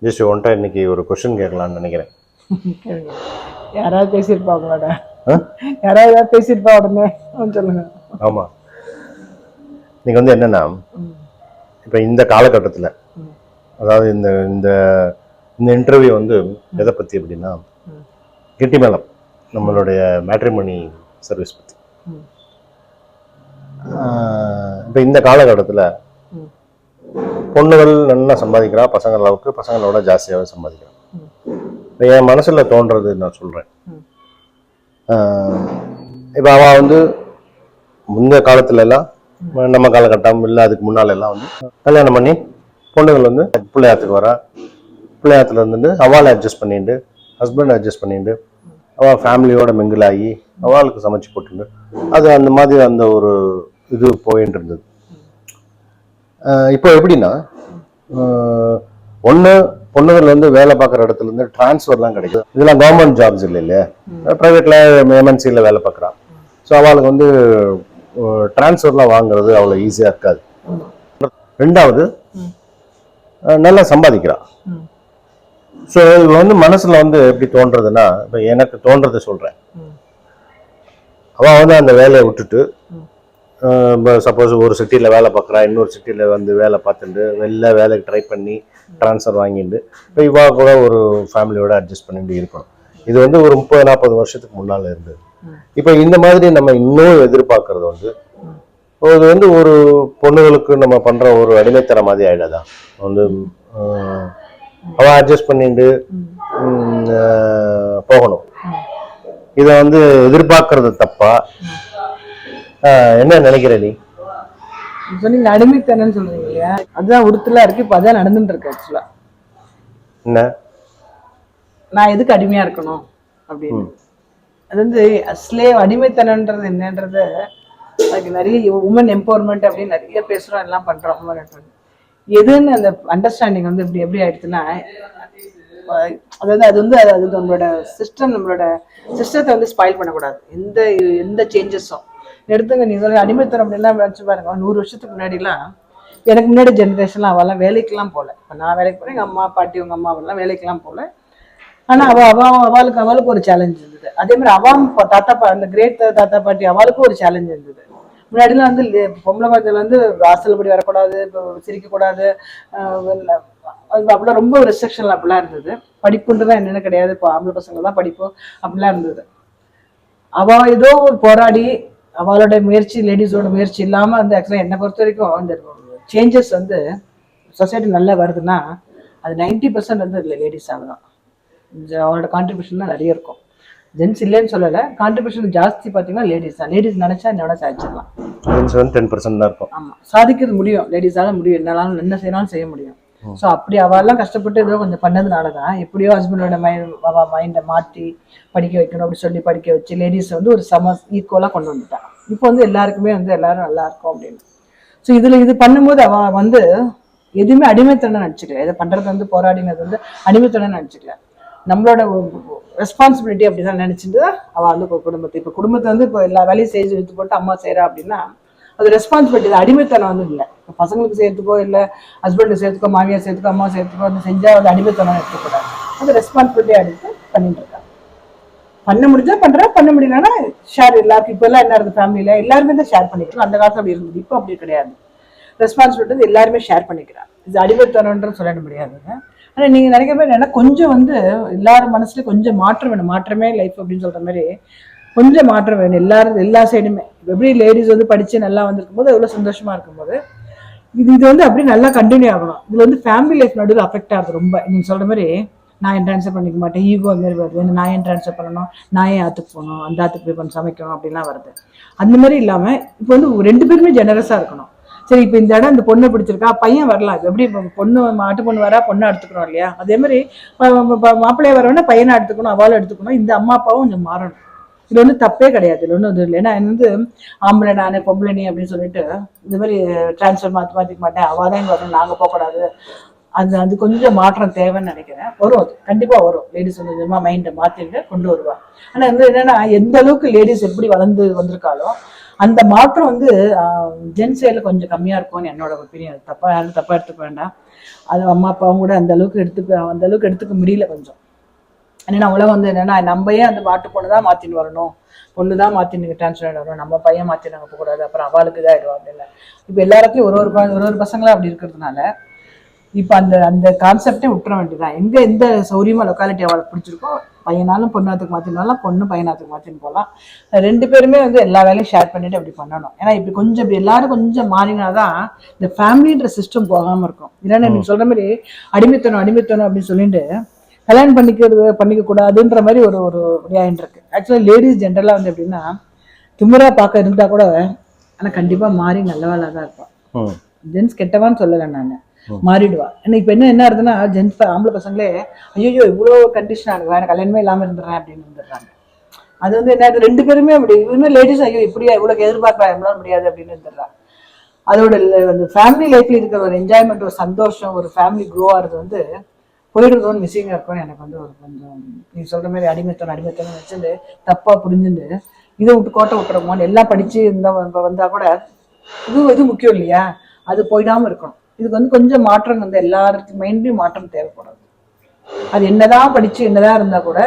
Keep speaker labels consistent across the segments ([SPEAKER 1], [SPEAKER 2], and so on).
[SPEAKER 1] Just ஒன்ட்டா இன்னைக்கு ஒரு question கேட்கலான்னு நினைக்கிறேன்.
[SPEAKER 2] யாராவது பேசியிருப்பாங்களோட யாராவது பேசியிருப்பா உடனே சொல்லுங்க.
[SPEAKER 1] ஆமாம், இன்னைக்கு வந்து என்னென்னா, இப்போ இந்த காலகட்டத்தில் அதாவது இந்த இந்த இந்த இன்டர்வியூ வந்து எதை பற்றி அப்படின்னா, கெட்டி மேளம் நம்மளுடைய மேட்ரிமோனி சர்வீஸ் பற்றி. இப்போ இந்த காலகட்டத்தில் பொண்ணுகள் நல்லா சம்பாதிக்கிறா, பசங்கள் அளவுக்கு பசங்களோட ஜாஸ்தியாகவே சம்பாதிக்கிறான். இப்போ என் மனசில் தோன்றது நான் சொல்கிறேன். இப்போ அவள் வந்து முந்த காலத்துல எல்லாம், நம்ம காலகட்டம் இல்லை அதுக்கு முன்னால எல்லாம் வந்து கல்யாணம் பண்ணி பொண்ணுகள் வந்து பிள்ளையாத்துக்கு வரா, பிள்ளையாத்துல இருந்துட்டு அவளை அட்ஜஸ்ட் பண்ணிட்டு ஹஸ்பண்ட் அட்ஜஸ்ட் பண்ணிட்டு அவள் ஃபேமிலியோட மிங்கிள் ஆகி அவளுக்கு சமைச்சு போட்டுட்டு அது அந்த மாதிரி அந்த ஒரு இது போயிட்டு இருந்தது. இப்போ எப்படின்னா, ஒன்று பொண்ணுகள் வந்து வேலை பார்க்குற இடத்துல இருந்து டிரான்ஸ்ஃபர்லாம் கிடைக்குது. இதெல்லாம் கவர்மெண்ட் ஜாப்ஸ் இல்லை இல்லையா, ப்ரைவேட்டில் எம்என்சியில் வேலை பார்க்குறான். ஸோ அவளுக்கு வந்து டிரான்ஸ்ஃபர்லாம் வாங்குறது அவ்வளோ ஈஸியாக இருக்காது. ரெண்டாவது நல்லா சம்பாதிக்கிறான். ஸோ இது வந்து மனசில் வந்து எப்படி தோன்றதுன்னா, இப்போ எனக்கு தோன்றதை சொல்கிறேன். அவள் வந்து அந்த வேலையை விட்டுட்டு சப்போஸ் ஒரு சிட்டியில் வேலை பார்க்குறா, இன்னொரு சிட்டியில் வந்து வேலை பார்த்துட்டு வெளில வேலைக்கு ட்ரை பண்ணி ட்ரான்ஸ்ஃபர் வாங்கிட்டு இப்போ இவா கூட ஒரு ஃபேமிலியோட அட்ஜஸ்ட் பண்ணிட்டு இருக்கணும். இது வந்து ஒரு 30-40 வருஷத்துக்கு முன்னால் இருந்தது. இப்போ இந்த மாதிரி நம்ம இன்னும் எதிர்பார்க்கறது வந்து இது வந்து ஒரு பொண்ணுகளுக்கு நம்ம பண்ணுற ஒரு அடிமைத்தனம் மாதிரி ஆகிடாதான். வந்து அவள் அட்ஜஸ்ட் பண்ணிட்டு போகணும். இதை வந்து எதிர்பார்க்கறது தப்பா? என்ன நினைக்கிற நீ?
[SPEAKER 2] சொன்னீங்க அடிமைத்தனம்னு சொல்றீங்க இல்லையா, அதுதான் உறுத்தலா இருக்கு. இப்போ அதான் நடந்துட்டு இருக்கு. ஆக்சுவலா
[SPEAKER 1] என்ன,
[SPEAKER 2] நான் எதுக்கு அடிமையா இருக்கணும் அப்படின்னு. அது வந்து ஸ்லேவ் அடிமைத்தனன்றது என்னன்றது அதுக்கு நிறைய உமன் எம்பவர்மெண்ட் அப்படின்னு நிறைய பேசுறோம், எல்லாம் பண்றோம். எதுன்னு அந்த அண்டர்ஸ்டாண்டிங் வந்து இப்படி எப்படி ஆயிடுச்சுன்னா, அதாவது அது வந்து அது நம்மளோட சிஸ்டம், நம்மளோட சிஸ்டத்தை வந்து ஸ்பாயில் பண்ணக்கூடாது. எந்த சேஞ்சஸும் எடுத்துங்க. நீ அடிமைத்தனம் அப்படிலாம் வச்சு பாருங்க. 100 வருஷத்துக்கு முன்னாடிலாம், எனக்கு முன்னாடி ஜென்ரேஷன்லாம் அவெல்லாம் வேலைக்கெல்லாம் போகல. இப்போ நான் வேலைக்கு போகிறேன், எங்கள் அம்மா பாட்டி உங்கள் அம்மாவெல்லாம் வேலைக்கெல்லாம் போகல. ஆனால் அவளுக்கு ஒரு சேலஞ்ச் இருந்தது. அதே மாதிரி அந்த கிரேட் தாத்தா பாட்டி அவளுக்கும் ஒரு சேலஞ்ச் இருந்தது. முன்னாடிலாம் வந்து பொம்பளை குழந்தைகள் வந்து வாசல்படி வரக்கூடாது, இப்போ சிரிக்கக்கூடாது, அப்படிலாம் ரொம்ப ரெஸ்ட்ரிக்ஷன்லாம் அப்படிலாம் இருந்தது. படிப்புன்றதான் என்னென்ன கிடையாது, இப்போ ஆம்பளை பசங்க தான் படிப்போம் அப்படிலாம் இருந்தது. அவள் ஏதோ ஒரு போராடி அவளோட முயற்சி, லேடிஸோட முயற்சி இல்லாமல் வந்து ஆக்சுவலாக என்னை பொறுத்த வரைக்கும் அந்த சேஞ்சஸ் வந்து சொசைட்டி நல்லா வருதுன்னா அது 90% வந்து இல்லை லேடிஸ் ஆகலாம். அவளோட கான்ட்ரிபியூஷன் தான் நிறைய இருக்கும். ஜென்ஸ் இல்லைன்னு சொல்லலை, கான்ட்ரிபியூஷன் ஜாஸ்தி பார்த்தீங்கன்னா லேடிஸ் தான். லேடிஸ் நினச்சா என்னோட சாதிச்சிடலாம்.
[SPEAKER 1] 10% தான் இருக்கும்.
[SPEAKER 2] ஆமாம், சாதிக்கிறது முடியும், லேடிஸால முடியும். என்ன செய்யனாலும் செய்ய முடியும். ஸோ அப்படி அவெல்லாம் கஷ்டப்பட்டு ஏதோ கொஞ்சம் பண்ணதுனால தான் எப்படியோ ஹஸ்பண்டோட மைண்டை மாற்றி படிக்க வைக்கணும் அப்படி சொல்லி படிக்க வச்சு லேடிஸை வந்து ஒரு ஈக்குவலாக கொண்டு வந்துட்டான். இப்போ வந்து எல்லாருக்குமே வந்து எல்லாரும் நல்லா இருக்கும் அப்படின்னு. ஸோ இது பண்ணும்போது அவள் வந்து எதுவுமே அடிமைத்தனம் நினச்சிக்கல. இதை பண்ணுறது வந்து போராடினது வந்து அடிமைத்தனம் நினச்சிக்கல. நம்மளோட ரெஸ்பான்சிபிலிட்டி அப்படிதான் நினச்சிட்டு அவள் வந்து குடும்பத்தை வந்து இப்போ எல்லா வேலையும் செய்து எடுத்து போட்டு அம்மா செய்கிறா அப்படின்னா அது ரெஸ்பான்சிபிலிட்டி தான், அடிமைத்தனம் வந்து இல்லை. இப்போ பசங்களுக்கு சேர்த்துக்கோ, இல்லை ஹஸ்பண்டு சேர்த்துக்கோ, மாமியார் சேர்த்துக்கோ, அம்மா சேர்த்துக்கோ வந்து செஞ்சால் வந்து அடிமைத்தனம் எடுத்துக்கூடாது. அது ரெஸ்பான்சிபிலிட்டியாக எடுத்து பண்ணிட்டு இருக்காங்க. பண்ண முடிஞ்சா பண்ணுறேன், பண்ண முடியலன்னா ஷேர். எல்லாருக்கும் இப்போ எல்லாம் என்ன இருக்குது, ஃபேமிலியில் எல்லாருமே தான் ஷேர் பண்ணிக்கலாம். அந்த காலத்தில் அப்படி இருந்தது, இப்போ அப்படி கிடையாது. ரெஸ்பான்சிபிலிட்டி எல்லாருமே ஷேர் பண்ணிக்கிறாங்க. இது அடிமைத்தனம்ன்றது சொல்ல முடியாதுங்க. ஆனால் நீங்கள் நினைக்கிற மாதிரி என்னன்னா கொஞ்சம் வந்து எல்லாரும் மனசுலேயும் கொஞ்சம் மாற்றம் வேணும். மாற்றமே லைஃப் அப்படின்னு சொல்கிற மாதிரி கொஞ்சம் மாற்றம் வேணும் எல்லா சைடுமே. எப்படி லேடிஸ் வந்து படித்து நல்லா வந்திருக்கும் போது எவ்வளோ சந்தோஷமாக இருக்கும்போது இது வந்து அப்படி நல்லா கண்டினியூ ஆகணும். இதில் வந்து ஃபேமிலி லைஃப் நடுவில் அஃபெக்ட் ஆகுது ரொம்ப. நீங்கள் சொல்கிற மாதிரி நான் ஏன் ட்ரான்ஸ்ஃபர் பண்ணிக்க மாட்டேன், ஈகோ மாரி வருது, நான் ஏன் ட்ரான்ஸ்ஃபர் பண்ணணும், நான் ஏன் ஆற்றுக்கு போகணும், அந்த ஆற்றுக்கு போய் பண்ண சமைக்கணும் அப்படின்லாம் வருது. அந்த மாதிரி இல்லாமல் இப்போ வந்து 2 பேருமே ஜெனரஸாக இருக்கணும். சரி, இப்போ இந்த இடம் இந்த பொண்ணை பிடிச்சிருக்கா, பையன் வரலாம். இது எப்படி பொண்ணு மாட்டு பொண்ணு வரா, பொண்ணை எடுத்துக்கணும் இல்லையா, அதே மாதிரி மாப்பிள்ளைய வரவேன்னா பையனை எடுத்துக்கணும், அவளும் எடுத்துக்கணும். இந்த அம்மா அப்பாவும் கொஞ்சம் மாறணும். இது வந்து தப்பே கிடையாது, இது ஒன்றும் இது இல்லை. ஏன்னா வந்து ஆம்பளை நான் பொம்பளை நீ அப்படின்னு சொல்லிட்டு இந்த மாதிரி டிரான்ஸ்ஃபர் மாற்றிக்க மாட்டேன், அவள் தான் இங்கே வரணும், நாங்கள் போகக்கூடாது. அது கொஞ்சம் மாற்றம் தேவைன்னு நினைக்கிறேன். வரும், அது கண்டிப்பாக வரும். லேடிஸ் வந்து கொஞ்சமாக மைண்டை மாற்றிட்டு கொண்டு வருவாங்க. ஆனால் வந்து என்னென்னா எந்த அளவுக்கு லேடிஸ் எப்படி வளர்ந்து வந்திருக்காலோ அந்த மாற்றம் வந்து ஜென்ஸ் சைடில் கொஞ்சம் கம்மியா இருக்கும்னு என்னோட ஒப்பீனியன். யாரும் தப்பா எடுத்துக்க வேண்டாம். அது அம்மா அப்பாவும் கூட அந்த அளவுக்கு எடுத்துக்க முடியல கொஞ்சம். ஏன்னா உலகம் வந்து என்னன்னா நம்ம ஏன் அந்த மாட்டு பொண்ணு தான் மாத்தின்னு வரணும், பொண்ணு தான் மாத்தின்னு டிரான்ஸ்ஃபர் வரணும், நம்ம பையன் மாத்தினாங்க போகக்கூடாது, அப்புறம் அவளுக்கு தான் ஆயிடுவா அப்படின்னு. இப்போ எல்லாருக்கும் ஒரு பசங்களா அப்படி இருக்கிறதுனால இப்போ அந்த அந்த கான்செப்டே விட்டுற வேண்டியதான். எந்த சௌரியமா லொக்காலிட்டி அவளுக்கு பிடிச்சிருக்கோ, பையனாலும் பொண்ணாத்துக்கு மாத்தினாலும் பொண்ணு பையனாத்துக்கு மாத்தின்னு போகலாம். 2 பேருமே வந்து எல்லா வேலையும் ஷேர் பண்ணிட்டு அப்படி பண்ணணும். ஏன்னா இப்படி கொஞ்சம் இப்படி எல்லாரும் கொஞ்சம் மாறினாதான் இந்த ஃபேமிலின்ற சிஸ்டம் போகாம இருக்கும். இல்லைன்னா நீங்க சொல்ற மாதிரி அடிமைத்தனம் அப்படின்னு சொல்லிட்டு கல்யாணம் பண்ணிக்க கூடாதுன்ற மாதிரி ஒரு ஒரு விளையாண்டு இருக்கு. ஆக்சுவலா லேடிஸ் ஜென்ரலா வந்து எப்படின்னா திமிரா பார்க்க இருந்தா கூட ஆனா கண்டிப்பா மாறி நல்லவாளா தான் இருப்பான். ஜென்ஸ் கெட்டவான்னு சொல்லலை நான், மாறிடுவா. ஏன்னா இப்ப என்ன இருக்குதுன்னா ஜென்ஸ் ஆம்பளை பசங்களே ஐயோ இவ்வளவு கண்டிஷன் ஆகுது, எனக்கு கல்யாணமே இல்லாம இருந்துடுறேன் அப்படின்னு இருந்துடுறாங்க. அது வந்து என்ன 2 பேருமே அப்படி இன்னும் லேடிஸ் ஐயோ இப்படியா இவ்வளவு எதிர்பார்க்கறா எவ்வளவு முடியாது அப்படின்னு இருந்துடுறாங்க. அதோட அந்த ஃபேமிலி லைஃப்ல இருக்கிற ஒரு என்ஜாய்மெண்ட், ஒரு சந்தோஷம், ஒரு ஃபேமிலி க்ரோ ஆகிறது வந்து போயிடுறதோன்னு மிஸ்ஸிங்காக இருக்கும்னு எனக்கு வந்து ஒரு கொஞ்சம் நீங்க சொல்ற மாதிரி அடிமைத்தனம் வச்சுட்டு தப்பா புரிஞ்சுட்டு இதை கோட்டை விட்டுறோமோன்னு எல்லாம் படிச்சு வந்தா கூட இது முக்கியம் இல்லையா, அது போயிடாம இருக்கணும். இதுக்கு வந்து கொஞ்சம் மாற்றம் வந்து எல்லாருக்கும் மைண்ட்லயும் மாற்றம் தேவைப்படாது. அது என்னதான் படிச்சு என்னதான் இருந்தா கூட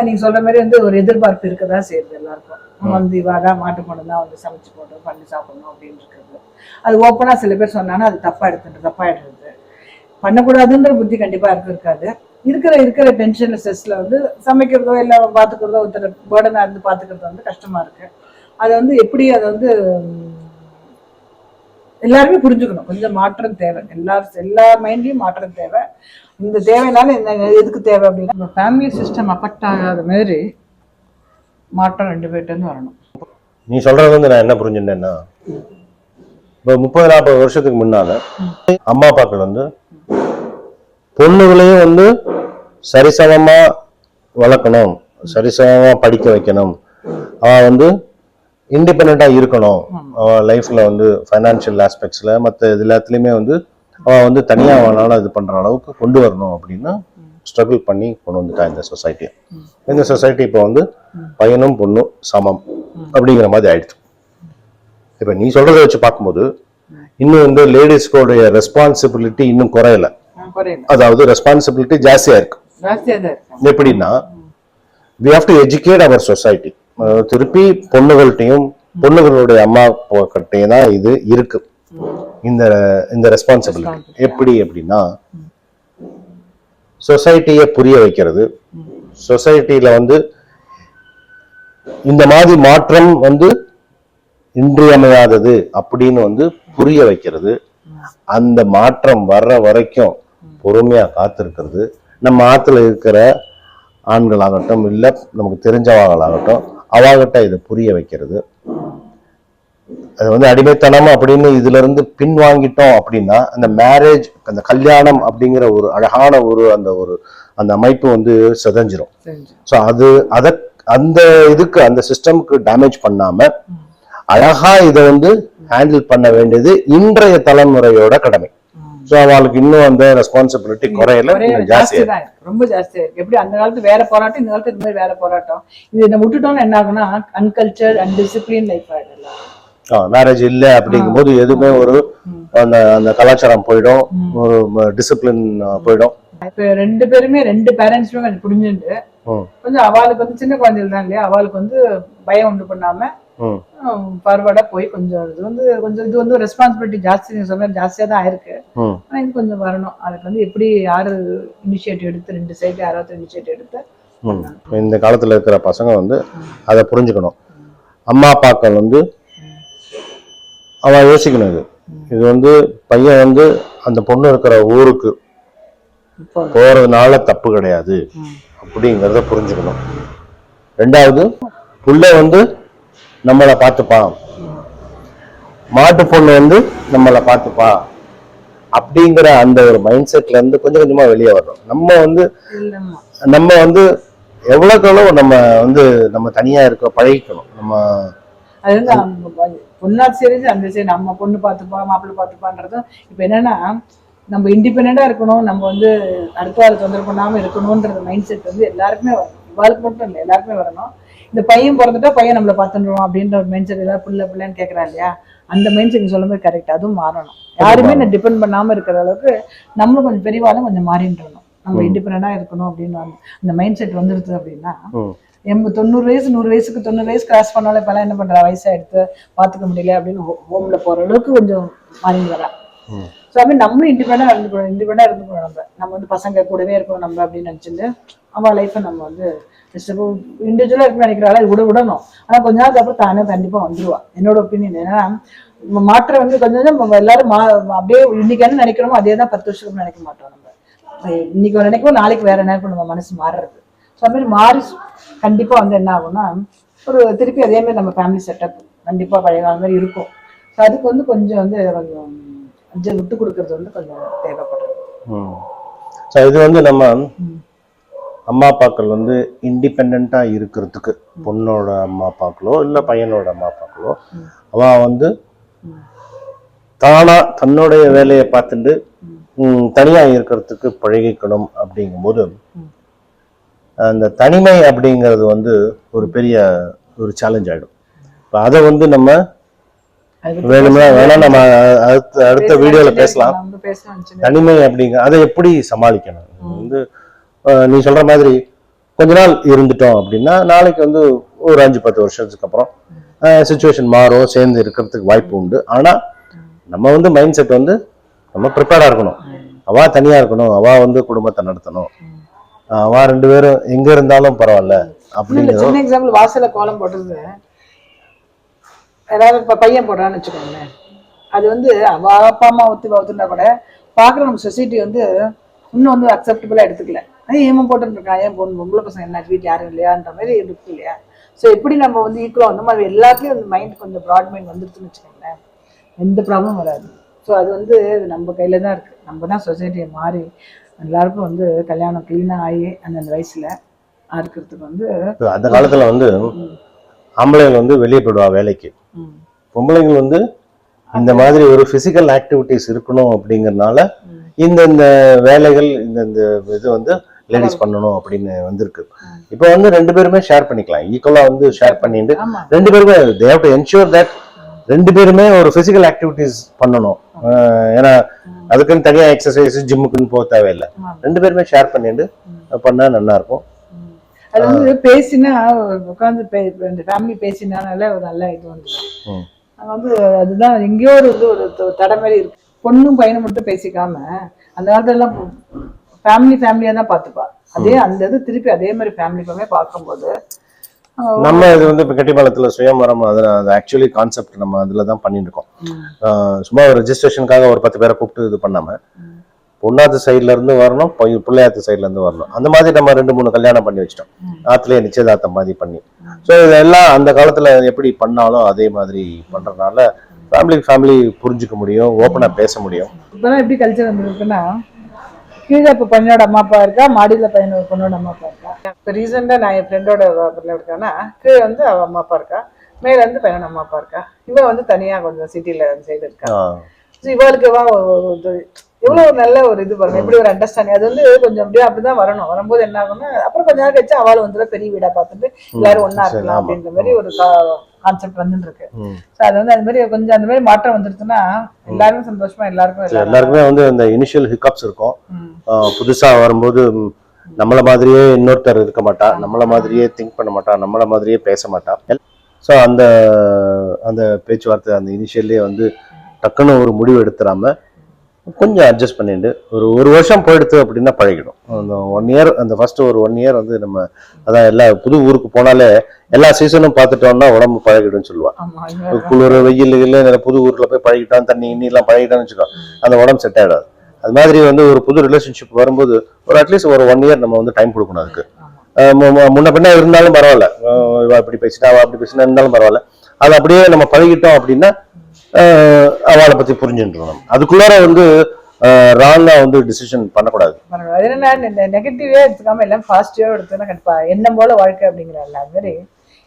[SPEAKER 2] நீங்க சொல்ற மாதிரி வந்து ஒரு எதிர்பார்ப்பு இருக்கதான் செய்யுது எல்லாருக்கும். வந்து இவாதான் மாட்டு பொண்ணு தான் வந்து சமைச்சு போட்டு பண்ணி சாப்பிடணும் அப்படின்னு இருக்கிறது. அது ஓப்பனா சில பேர் சொன்னாங்கன்னா அது தப்பாயிடுறது. பண்ணக்கூடாதுன்ற புத்தி கண்டிப்பா இருக்காது. இருக்கிற டென்ஷன் ஸ்ட்ரெஸ்ல வந்து சமைக்கிறதோ இல்லை பாத்துக்கிறதோ ஒருத்தர் பேர்டனா இருந்து பாத்துக்கிறதோ வந்து கஷ்டமா இருக்கு. அதை வந்து எப்படி அதை வந்து எல்லாருமே புரிஞ்சுக்கணும். கொஞ்சம் மாற்றம் தேவை, எல்லா மைண்ட்லயும் மாற்றம் தேவை. இந்த தேவைனால எதுக்கு தேவை அப்படின்னா நம்ம ஃபேமிலி சிஸ்டம் அஃபெக்ட் ஆகாத மாதிரி மாற்றம் 2 பேர்ட்ட இருந்து வரணும்.
[SPEAKER 1] நீ சொல்றது வந்து நான் என்ன புரிஞ்சுட்டேன்னா, இப்போ 30-40 வருஷத்துக்கு முன்னால அம்மா அப்பாக்கள் வந்து பொண்ணுகளையும் வந்து சரிசமமா வளர்க்கணும், சரிசமமா படிக்க வைக்கணும், அவன் வந்து இண்டிபெண்டா இருக்கணும், அவன் லைஃப்ல வந்து ஃபைனான்சியல் ஆஸ்பெக்ட்ஸ்ல மற்ற எல்லாத்துலயுமே வந்து அவன் வந்து தனியா அவனால இது பண்ற அளவுக்கு கொண்டு வரணும் அப்படின்னு ஸ்ட்ரகிள் பண்ணி கொண்டு வந்துட்டான் இந்த சொசைட்டி. இந்த சொசைட்டி இப்போ வந்து பையனும் பொண்ணும் சமம் அப்படிங்கிற மாதிரி ஆயிடுச்சு. இப்ப நீ சொல்றதை வச்சு பார்க்கும்போது இன்னும் வந்து லேடிஸ்கோடைய ரெஸ்பான்சிபிலிட்டி இன்னும் குறையல, அதாவது ரெஸ்பான்சிபிலிட்டி ஜாஸ்தியா இருக்கு. எப்படின்னா we have to educate our society. திருப்பி பொண்ணுகளுடைய அம்மா கிட்டையும் தான் இது இருக்கு இந்த ரெஸ்பான்சிபிலிட்டி. எப்படி அப்படின்னா சொசைட்டியை புரிய வைக்கிறது, சொசைட்டில வந்து இந்த மாதிரி மாற்றம் வந்து இன்றியமையாதது அப்படின்னு வந்து புரிய வைக்கிறது, அந்த மாற்றம் வர்ற வரைக்கும் பொறுமையா காத்திருக்கிறது, நம்ம ஆத்துல இருக்கிற ஆண்களாகட்டும் இல்லை நமக்கு தெரிஞ்சவங்களாகட்டும் அவகிட்ட இதை புரிய வைக்கிறது. அது வந்து அடிமைத்தனம் அப்படின்னு இதுல இருந்து பின்வாங்கிட்டோம் அப்படின்னா அந்த மேரேஜ், அந்த கல்யாணம் அப்படிங்கிற ஒரு அழகான அந்த அமைப்பு வந்து சிதைஞ்சிரும். ஸோ அந்த அந்த சிஸ்டம்க்கு டேமேஜ் பண்ணாம அழகா இதை வந்து ஹேண்டில் பண்ண வேண்டியது இன்றைய தலைமுறையோட கடமை. ஸோ அவளுக்கு இன்னும் அந்த ரெஸ்பான்சிபிலிட்டி குறையல, ஜாஸ்தியா
[SPEAKER 2] ரொம்ப ஜாஸ்தியா இருக்கு. எப்படி அந்த காலத்து வேற போராட்டம், இந்த காலத்து இந்த மாதிரி வேற போராட்டம். இது நம்ம விட்டுட்டோம்னு என்ன ஆகுனா அன்கல்ச்சர் அண்ட் டிசிப்ளின் லைஃப் ஆயிடலாம்.
[SPEAKER 1] மேரேஜ் இல்ல அப்படிங்கும் போது எதுவுமே ஒரு அந்த கலாச்சாரம் போயிடும், ஒரு டிசிப்ளின் போயிடும்.
[SPEAKER 2] இப்ப 2 பேருமே 2 பேரண்ட்ஸுமே கொஞ்சம் புரிஞ்சுட்டு கொஞ்சம் அவளுக்கு வந்து சின்ன குழந்தைகள் தான் இல்லையா, அவளுக்கு வந்து பயம் உண்டு பண்ணாம ஃபார்வர்டா போய் கொஞ்சம் இது வந்து ரெஸ்பான்சிபிலிட்டி ஜாஸ்தி, நீங்க சொன்ன ஜாஸ்தியா தான் ஆயிருக்கு. ஆனா இது கொஞ்சம் வரணும். அதுக்கு வந்து எப்படி யாரு இனிஷியேட்டிவ் எடுத்து 2 சைடு யாராவது இனிஷியேட்டிவ் எடுத்து
[SPEAKER 1] இந்த காலத்துல இருக்கிற பசங்க வந்து அதை புரிஞ்சுக்கணும். அம்மா அப்பாக்கள் வந்து அவன் யோசிக்கணும், இது வந்து பையன் வந்து அந்த பொண்ணு இருக்கிற ஊருக்கு போறதுனால தப்பு கிடையாது அப்படிங்கிறத புரிஞ்சுக்கணும். 2வது புள்ள வந்து நம்மளை பார்த்துப்பான், மாட்டு பொண்ணு வந்து நம்மளை பார்த்துப்பா அப்படிங்கிற அந்த ஒரு மைண்ட் செட்ல இருந்து கொஞ்சம் கொஞ்சமா வெளியே வரணும். நம்ம வந்து எவ்வளவுக்களோ நம்ம தனியா இருக்க பழகிக்கணும்.
[SPEAKER 2] பொண்ணாச்சு சரி அந்த சரி நம்ம பொண்ணு பார்த்துப்பா மாப்பிள்ளை பார்த்துப்பான்றதும் இப்ப என்னன்னா நம்ம இண்டிபெண்டா இருக்கணும், நம்ம வந்து அடுத்த தொந்தரவு பண்ணாம இருக்கணும்ன்றது மைண்ட் செட் வந்து எல்லாருக்குமே வரணும். இவாளுக்கு மட்டும் இல்லை, எல்லாருக்குமே வரணும். இந்த பையன் பிறந்துட்டா பையன் நம்மளை பார்த்துருவோம் அப்படின்ற ஒரு மைண்ட் செட், ஏதாவது பிள்ளைன்னு கேட்கறா இல்லையா, அந்த மைண்ட் செட் சொல்ல மாதிரி கரெக்ட், அதுவும் மாறணும். யாருமே நான் டிபெண்ட் பண்ணாம இருக்கிற அளவுக்கு நம்மளும் கொஞ்சம் பெரியவாலும் கொஞ்சம் மாறின்றணும். நம்ம இண்டிபெண்டா இருக்கணும் அப்படின்னு அந்த மைண்ட் செட் வந்துருது அப்படின்னா 90 வயசு 100 வயசுக்கு 90 வயசு கிராஸ் பண்ணாலும் இப்பெல்லாம் என்ன பண்றா, வயசா எடுத்து பாத்துக்க முடியல அப்படின்னு ஹோம்ல போற அளவுக்கு கொஞ்சம் மாறி வரா. ஸோ அப்படி நம்மளும் இண்டிபெண்டா இருந்துக்கணும். நம்ம வந்து பசங்க கூடவே இருக்கணும் நம்ம அப்படின்னு நினைச்சிட்டு அவன் லைஃப்பை நம்ம வந்து இண்டிவிஜுவலா இருக்குன்னு நினைக்கிறாள், அது விடணும். ஆனா கொஞ்ச நாளுக்கு அப்புறம் தானே கண்டிப்பா வந்துருவா, என்னோட ஒப்பீனியன். ஏன்னா மாற்றம் வந்து கொஞ்சம் நம்ம எல்லாரும் அப்படியே இன்னைக்கு என்ன நினைக்கிறோமோ அதே தான் 10 வருஷத்துக்கு நினைக்க மாட்டோம். நம்ம இன்னைக்கு நினைக்கும் நாளைக்கு வேற நினைக்கும், நம்ம மனசு மாறுறது. ஸோ அது மாதிரி மாறி கண்டிப்பா வந்து என்ன ஆகும்னா ஒரு திருப்பி அதே மாதிரி நம்ம ஃபேமிலி செட்டப் கண்டிப்பா பழைய காலம் மாதிரி இருக்கும். ஸோ அதுக்கு வந்து கொஞ்சம் வந்து கொஞ்சம் விட்டு கொடுக்கறது வந்து கொஞ்சம் தேவைப்படுறது.
[SPEAKER 1] ஸோ இது வந்து நம்ம அம்மா அப்பாக்கள் வந்து இண்டிபெண்டா இருக்கிறதுக்கு, பொண்ணோட அம்மா அப்பாக்களோ இல்லை பையனோட அம்மா அப்பாக்களோ அவ வந்து தானா தன்னுடைய வேலையை பார்த்துட்டு தனியா இருக்கிறதுக்கு பழகிக்கணும். அப்படிங்கும்போது அந்த தனிமை அப்படிங்கிறது வந்து ஒரு பெரிய ஒரு சேலஞ்ச் ஆயிடும். இப்போ அதை வந்து நம்ம வேணா நம்ம அடுத்த வீடியோல பேசலாம். தனிமை அப்படிங்கிற அதை எப்படி சமாளிக்கணும் வந்து நீ சொல்ற மாதிரி கொஞ்ச நாள் இருந்துட்டோம் அப்படின்னா நாளைக்கு வந்து ஒரு 5-10 வருஷத்துக்கு அப்புறம் சிச்சுவேஷன் மாறும், சேர்ந்து இருக்கிறதுக்கு வாய்ப்பு உண்டு. ஆனா நம்ம வந்து மைண்ட் செட் வந்து நம்ம ப்ரிப்பேர்டா இருக்கணும். அவா தனியா இருக்கணும், அவா வந்து குடும்பத்தை நடத்தணும், அவா 2 பேரும் எங்க இருந்தாலும் பரவாயில்ல அப்படின்னு.
[SPEAKER 2] சின்ன எக்ஸாம்பிள், வாசல கோலம் போடுறது ஏதாவது இப்ப பையன் போடுறான்னு வச்சுக்கோங்களேன், அது வந்து அவ அப்பா அம்மா ஒத்துனா கூட பாக்குற நம்ம சொசைட்டி வந்து இன்னும் வந்து அக்செப்டபிளா எடுத்துக்கல. ஏமா போட்டுன்னு இருக்கான், ஏன் பொம்பளை பசங்க என்ன வீட்டு யாரும் இல்லையான்ற மாதிரி இருக்கு இல்லையா. ஸோ எப்படி நம்ம வந்து ஈக்குவலா வந்து மாதிரி எல்லாத்துலயும் வந்து மைண்ட் கொஞ்சம் ப்ராட் மைண்ட் வந்துருச்சுன்னு வச்சுக்கோங்களேன், எந்த ப்ராப்ளமும் வராது. ஸோ அது வந்து நம்ம கையில தான் இருக்கு. நம்ம தான் சொசைட்டியை மாறி எல்லாருக்கும் வந்து கல்யாணம் கிளீனா ஆகி அந்தந்த வயசுல இருக்கிறதுக்கு வந்து.
[SPEAKER 1] அந்த காலத்துல வந்து ஆம்பளைகள் வந்து வெளியே போயிடுவா வேலைக்கு, பொம்பளைகள் வந்து இந்த மாதிரி ஒரு பிசிக்கல் ஆக்டிவிட்டிஸ் இருக்கணும் அப்படிங்கறதுனால இந்த வேலைகள் இந்த இது வந்து லேடிஸ் பண்ணணும் அப்படின்னு வந்திருக்கு. இப்போ வந்து 2 பேருமே ஷேர் பண்ணிக்கலாம், ஈக்குவலா வந்து ஷேர் பண்ணிட்டு 2 பேருமே they have to ensure that 2 பேருமே ஒரு பிசிக்கல் ஆக்டிவிட்டிஸ் பண்ணணும். ஏன்னா அதுக்குன்னு தனியா எக்ஸசைஸ் ஜிம்முக்குன்னு போக தேவையில்லை, 2 பேருமே ஷேர் பண்ணிட்டு பண்ணா நல்லா இருக்கும்.
[SPEAKER 2] அது வந்து பேசினா உட்காந்து இந்த ஃபேமிலி பேசினால ஒரு நல்ல இது வந்து வந்து அதுதான் எங்கேயோ ஒரு தடை மாதிரி இருக்கு. பொண்ணும் பையனும் மட்டும் பேசிக்காம அந்த காலத்துல எல்லாம் ஃபேமிலியா தான் பார்த்துப்பா. அதே அந்த இது திருப்பி அதே மாதிரி ஃபேமிலிக்குமே பார்க்கும்போது
[SPEAKER 1] நம்ம இது வந்து இப்போ கட்டிப்பாளத்துல சுயமரம் அது ஆக்சுவலி கான்செப்ட் நம்ம அதுல தான் பண்ணிட்டு இருக்கோம். சும்மா ஒரு ரெஜிஸ்ட்ரேஷனுக்காக ஒரு 10 பேரை கூப்பிட்டு இது பண்ணாம பொண்ணாத்து சைட்ல இருந்து வரணும், பிள்ளையாத்து சைட்ல இருந்து வரணும். அந்த மாதிரி நம்ம 2-3 கல்யாணம் பண்ணி வச்சிட்டோம், ஆத்துலயே நிச்சயதார்த்தம் மாதிரி பண்ணி. ஸோ இதெல்லாம் அந்த காலத்துல எப்படி பண்ணாலும் அதே மாதிரி பண்றதுனால ஃபேமிலி புரிஞ்சுக்க முடியும், ஓப்பனா பேச முடியும்.
[SPEAKER 2] இப்பெல்லாம் எப்படி கல்ச்சர் வந்துருக்குன்னா கீழே இப்போ பையனோட அம்மா அப்பா இருக்கா, மாடியில பொண்ணோட அம்மா அப்பா இருக்கா. இப்போ ரீசெண்டா நான் என் ஃப்ரெண்டோட பிள்ளை இருக்கான்னா கீழே வந்து அவ அம்மா அப்பா இருக்கா, மேல இருந்து பையனோட அம்மா அப்பா இருக்கா. இவன் வந்து தனியா கொஞ்சம் சிட்டில அந்த சைடு இருக்கா. இவளுக்கு எவ்வளவு நல்ல ஒரு இது பாருங்க, எப்படி ஒரு அண்டர்ஸ்டாண்டிங். அது வந்து கொஞ்சம் அப்படிதான் வரணும். வரும்போது என்ன ஆகும்னா அப்புறம் கொஞ்ச நாள் கழிச்சு அவள் வந்து பெரிய வீடா பார்த்துட்டு எல்லாரும் ஒன்னா இருக்கலாம் அப்படின்ற மாதிரி ஒரு கான்செப்ட் வந்துட்டு இருக்கு. அது வந்து அது மாதிரி கொஞ்சம் அந்த மாதிரி மாற்றம் வந்துருச்சுன்னா எல்லாருக்கும் சந்தோஷமா, எல்லாருக்குமே
[SPEAKER 1] வந்து அந்த இனிஷியல் ஹிக்கப்ஸ் இருக்கும். புதுசா வரும்போது நம்மள மாதிரியே இன்னொருத்தர் இருக்க மாட்டா, நம்மள மாதிரியே திங்க் பண்ண மாட்டா, நம்மள மாதிரியே பேச மாட்டா. ஸோ அந்த பேச்சுவார்த்தை அந்த இனிஷியல்லே வந்து டக்குன்னு ஒரு முடிவு எடுத்துடாம கொஞ்சம் அட்ஜஸ்ட் பண்ணிட்டு ஒரு வருஷம் போயிடுத்து அப்படின்னா பழகிடும். அந்த 1 இயர், அந்த ஃபர்ஸ்ட் ஒரு 1 இயர் வந்து நம்ம அதான் எல்லா புது ஊருக்கு போனாலே எல்லா சீசனும் பார்த்துட்டோம்னா உடம்பு பழகிடும்னு சொல்லுவாங்க. குளிர் வெயில் இல்லை புது ஊர்ல போய் பழகிட்டான், தண்ணி இன்னிலாம் பழகிட்டான்னு வச்சுக்கோ, அந்த உடம்பு செட் ஆகிடாது. அது மாதிரி வந்து ஒரு புது ரிலேஷன்ஷிப் வரும்போது ஒரு அட்லீஸ்ட் ஒரு 1 இயர் நம்ம வந்து டைம் கொடுக்கணும். அதுக்கு முன்ன பின்ன இருந்தாலும் பரவாயில்ல, அப்படி பேசிட்டா அப்படி பேசினா இருந்தாலும் பரவாயில்ல, அது அப்படியே நம்ம பழகிட்டோம் அப்படின்னா அவளை பத்தி புரிஞ்சுட்டு அதுக்குள்ளார வந்து ராங்கா வந்து டிசிஷன் பண்ணக்கூடாது.
[SPEAKER 2] நெகட்டிவா எடுத்துக்காம எல்லாம் பாசிட்டிவா எடுத்தோம்னா கண்டிப்பா எண்ணம் போல வாழ்க்கை அப்படிங்கிறாங்க. அது மாதிரி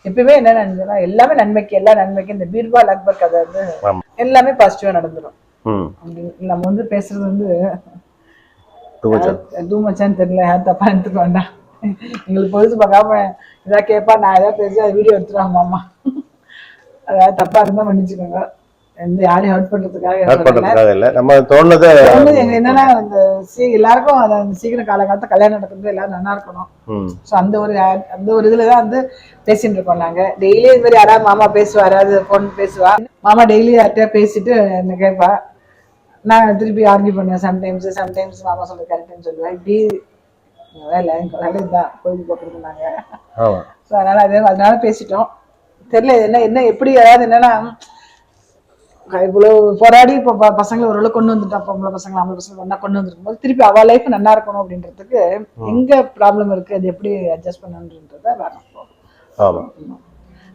[SPEAKER 2] எப்பயுமே என்ன நினைச்சோம்னா எல்லாமே நன்மைக்கு, எல்லா நன்மைக்கு. இந்த பீர்பால் அக்பர் கதை வந்து எல்லாமே பாசிட்டிவா நடந்துடும். நம்ம வந்து பேசுறது வந்து டூ மச்சான்னு தெரியல, யார் தப்பா எடுத்துக்க வேண்டாம். எங்களுக்கு பொழுது பார்க்காம ஏதாவது கேட்பா, நான் ஏதாவது பேசி அதை வீடியோ எடுத்துருவாங்க அம்மா. அதாவது தப்பா இருந்தா மன்னிச்சுக்கோங்க. எந்த யாரையும் ஹர்ட் பண்றதுக்காக
[SPEAKER 1] இல்ல, நம்ம தோணுனதை
[SPEAKER 2] என்னன்னா அந்த எல்லாருக்கும் அந்த சீக்கிரம் காலகாலத்துல கல்யாணம் நடக்கிறது எல்லாரும் நல்லா இருக்கணும். ஸோ அந்த ஒரு இதுலதான் வந்து பேசிட்டு இருக்கோம் நாங்க. டெய்லி இது மாதிரி யாராவது மாமா பேசுவாரு, அது ஃபோன் பேசுவா, மாமா டெய்லி யார்கிட்டயா பேசிட்டு என்ன கேட்பா, நான் திருப்பி ஆர்கியூ பண்ணுவேன். சம்டைம்ஸ் மாமா சொல்றது கரெக்டுன்னு சொல்லுவேன். இப்படி வேலை தான் கோயில் போட்டுருக்கு நாங்க. ஸோ அதனால பேசிட்டோம். தெரியல என்ன எப்படி, அதாவது என்னன்னா இவ்வளவு போராடி இப்போ பசங்களை ஓரளவு கொண்டு வந்துட்டோம். பொம்பளை பசங்க ஆம்பளை பசங்க ஒன்னா கொண்டு வந்துருக்கும் போது திருப்பி அவ லைஃப் நல்லா இருக்கணும் அப்படின்றதுக்கு எங்க ப்ராப்ளம் இருக்கு, அது எப்படி அட்ஜஸ்ட் பண்ணணுன்றத வேணும்.
[SPEAKER 1] ஆமா,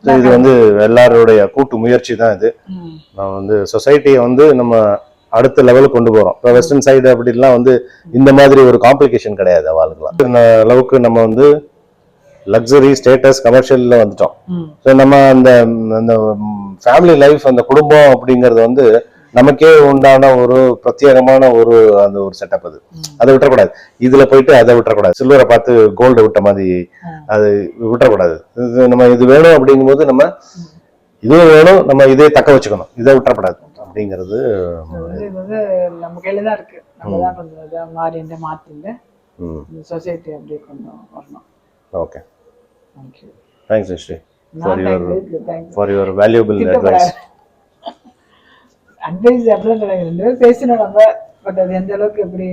[SPEAKER 1] இது வந்து எல்லாருடைய கூட்டு முயற்சி தான் இது. நான் வந்து சொசைட்டியை வந்து நம்ம அடுத்த லெவலுக்கு கொண்டு போறோம். இப்போ வெஸ்டர்ன் சைடு அப்படிலாம் வந்து இந்த மாதிரி ஒரு காம்ப்ளிகேஷன் கிடையாது அவளுக்குலாம். இந்த அளவுக்கு நம்ம வந்து லக்ஸரி ஸ்டேட்டஸ் கமர்ஷியல்ல வந்துட்டோம். ஸோ நம்ம அந்த அந்த ஃபேமிலி லைஃப், அந்த குடும்பம் அப்படிங்கிறது வந்து நமக்கே உண்டான ஒரு பிரத்யேகமான ஒரு அந்த ஒரு செட்டப். அதை விட்டுறக்கூடாது. இதுல போயிட்டு அதை விட்டுறக்கூடாது. சில்வரை பார்த்து கோல்டை விட்ட மாதிரி அது விட்டுறக்கூடாது. நம்ம இது வேணும் அப்படிங்கும் போது நம்ம இதுவும் வேணும், நம்ம இதே தக்க வச்சுக்கணும், இதை விட்டுறக்கூடாது அப்படிங்கிறது
[SPEAKER 2] நம்ம கையில தான் இருக்கு. நம்ம தான் கொஞ்சம் மாறி மாத்திங்க சொசைட்டி அப்படியே கொஞ்சம் வரணும்.
[SPEAKER 1] Okay, thanks Sri for your valuable advice.
[SPEAKER 2] Advice அப்படிலாம் கிடையாது, 2 பேரும் பேசினோம் நம்ம. பட் அது எந்த அளவுக்கு எப்படி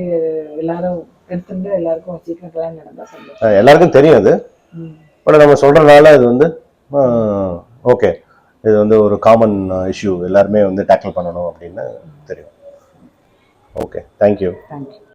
[SPEAKER 2] எல்லாரும் எடுத்துட்டு எல்லாருக்கும் சீக்கிரம் கல்யாணம் நடந்தா சொல்லுங்க.
[SPEAKER 1] எல்லாருக்கும் தெரியும் அது. பட் நம்ம சொல்றதுனால அது வந்து ஓகே, இது வந்து ஒரு காமன் இஷ்யூ, எல்லாருமே வந்து டேக்கிள் பண்ணணும் அப்படின்னு தெரியும். Okay, thank you.